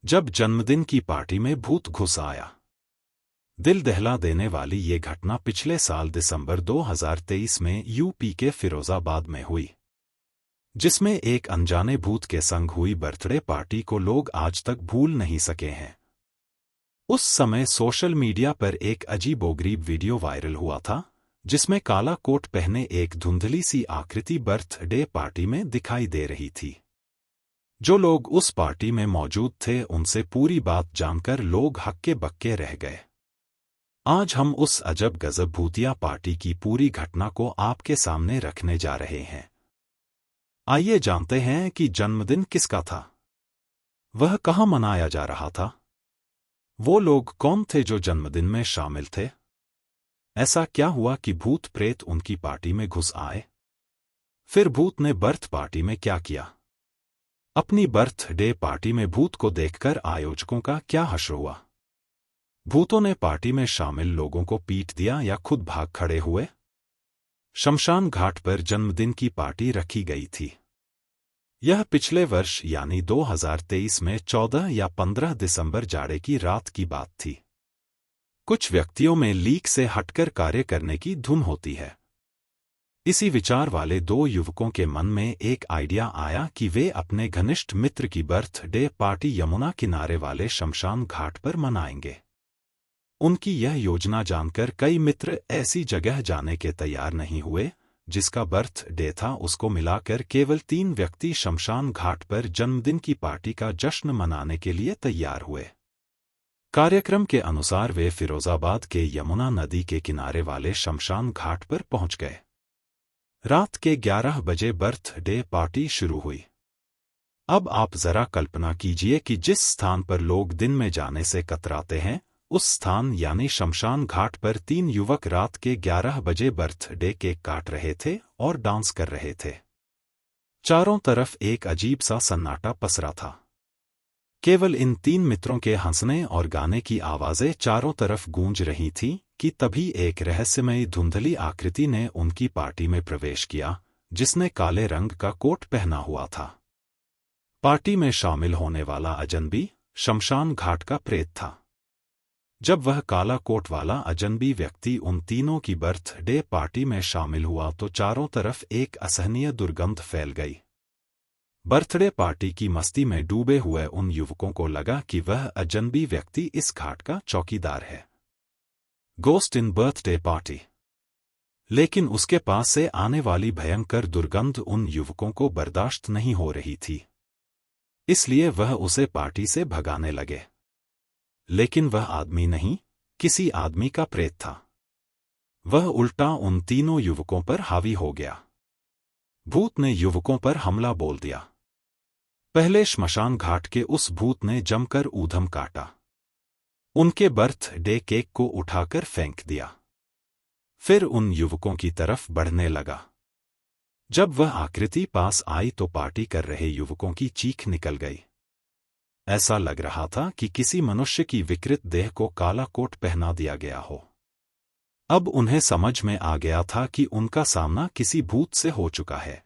जब जन्मदिन की पार्टी में भूत घुस आया। दिल दहला देने वाली ये घटना पिछले साल दिसंबर 2023 में यूपी के फिरोजाबाद में हुई, जिसमें एक अनजाने भूत के संग हुई बर्थडे पार्टी को लोग आज तक भूल नहीं सके हैं। उस समय सोशल मीडिया पर एक अजीबोगरीब वीडियो वायरल हुआ था, जिसमें काला कोट पहने एक धुंधली सी आकृति बर्थडे पार्टी में दिखाई दे रही थी। जो लोग उस पार्टी में मौजूद थे उनसे पूरी बात जानकर लोग हक्के बक्के रह गए। आज हम उस अजब गजब भूतिया पार्टी की पूरी घटना को आपके सामने रखने जा रहे हैं। आइए जानते हैं कि जन्मदिन किसका था, वह कहाँ मनाया जा रहा था, वो लोग कौन थे जो जन्मदिन में शामिल थे, ऐसा क्या हुआ कि भूत प्रेत उनकी पार्टी में घुस आए, फिर भूत ने बर्थ पार्टी में क्या किया। अपनी बर्थडे पार्टी में भूत को देखकर आयोजकों का क्या हश्र हुआ। भूतों ने पार्टी में शामिल लोगों को पीट दिया या खुद भाग खड़े हुए। शमशान घाट पर जन्मदिन की पार्टी रखी गई थी। यह पिछले वर्ष यानी 2023 में 14 या 15 दिसंबर जाड़े की रात की बात थी। कुछ व्यक्तियों में लीक से हटकर कार्य करने की धुन होती है। इसी विचार वाले दो युवकों के मन में एक आइडिया आया कि वे अपने घनिष्ठ मित्र की बर्थडे पार्टी यमुना किनारे वाले शमशान घाट पर मनाएंगे। उनकी यह योजना जानकर कई मित्र ऐसी जगह जाने के तैयार नहीं हुए जिसका बर्थडे था। उसको मिलाकर केवल 3 व्यक्ति शमशान घाट पर जन्मदिन की पार्टी का जश्न मनाने के लिए तैयार हुए। कार्यक्रम के अनुसार वे फिरोजाबाद के यमुना नदी के किनारे वाले शमशान घाट पर पहुंच गए। रात के 11 बजे बर्थडे पार्टी शुरू हुई। अब आप जरा कल्पना कीजिए कि जिस स्थान पर लोग दिन में जाने से कतराते हैं, उस स्थान यानी शमशान घाट पर 3 युवक रात के 11 बजे बर्थडे केक काट रहे थे और डांस कर रहे थे। चारों तरफ एक अजीब सा सन्नाटा पसरा था। केवल इन 3 मित्रों के हंसने और गाने की आवाजें चारों तरफ गूंज रही थीं कि तभी एक रहस्यमयी धुंधली आकृति ने उनकी पार्टी में प्रवेश किया, जिसने काले रंग का कोट पहना हुआ था। पार्टी में शामिल होने वाला अजनबी शमशान घाट का प्रेत था। जब वह काला कोट वाला अजनबी व्यक्ति उन तीनों की बर्थडे पार्टी में शामिल हुआ तो चारों तरफ एक असहनीय दुर्गंध फैल गई। बर्थडे पार्टी की मस्ती में डूबे हुए उन युवकों को लगा कि वह अजनबी व्यक्ति इस घाट का चौकीदार है, गोस्ट इन बर्थडे पार्टी। लेकिन उसके पास से आने वाली भयंकर दुर्गंध उन युवकों को बर्दाश्त नहीं हो रही थी, इसलिए वह उसे पार्टी से भगाने लगे। लेकिन वह आदमी नहीं, किसी आदमी का प्रेत था। वह उल्टा उन तीनों युवकों पर हावी हो गया। भूत ने युवकों पर हमला बोल दिया। पहले श्मशान घाट के उस भूत ने जमकर ऊधम काटा। उनके बर्थडे केक को उठाकर फेंक दिया। फिर उन युवकों की तरफ बढ़ने लगा। जब वह आकृति पास आई तो पार्टी कर रहे युवकों की चीख निकल गई। ऐसा लग रहा था कि किसी मनुष्य की विकृत देह को काला कोट पहना दिया गया हो। अब उन्हें समझ में आ गया था कि उनका सामना किसी भूत से हो चुका है।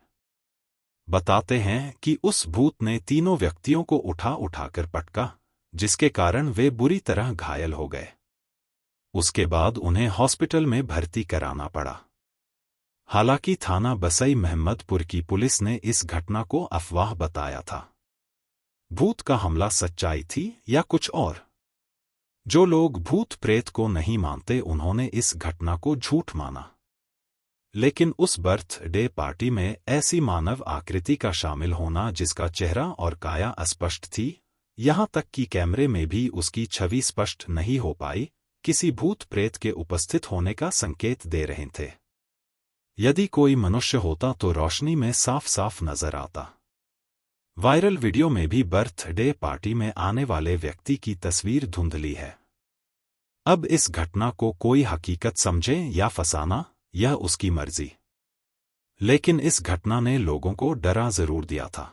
बताते हैं कि उस भूत ने तीनों व्यक्तियों को उठाकर पटका, जिसके कारण वे बुरी तरह घायल हो गए। उसके बाद उन्हें हॉस्पिटल में भर्ती कराना पड़ा। हालांकि थाना बसई महमदपुर की पुलिस ने इस घटना को अफवाह बताया था। भूत का हमला सच्चाई थी या कुछ और? जो लोग भूत प्रेत को नहीं मानते उन्होंने इस घटना को झूठ माना। लेकिन उस बर्थडे पार्टी में ऐसी मानव आकृति का शामिल होना जिसका चेहरा और काया अस्पष्ट थी, यहां तक कि कैमरे में भी उसकी छवि स्पष्ट नहीं हो पाई, किसी भूत प्रेत के उपस्थित होने का संकेत दे रहे थे। यदि कोई मनुष्य होता तो रोशनी में साफ साफ नजर आता। वायरल वीडियो में भी बर्थडे पार्टी में आने वाले व्यक्ति की तस्वीर धुंधली है। अब इस घटना को कोई हकीकत समझे या फसाना, यह उसकी मर्जी। लेकिन इस घटना ने लोगों को डरा जरूर दिया था।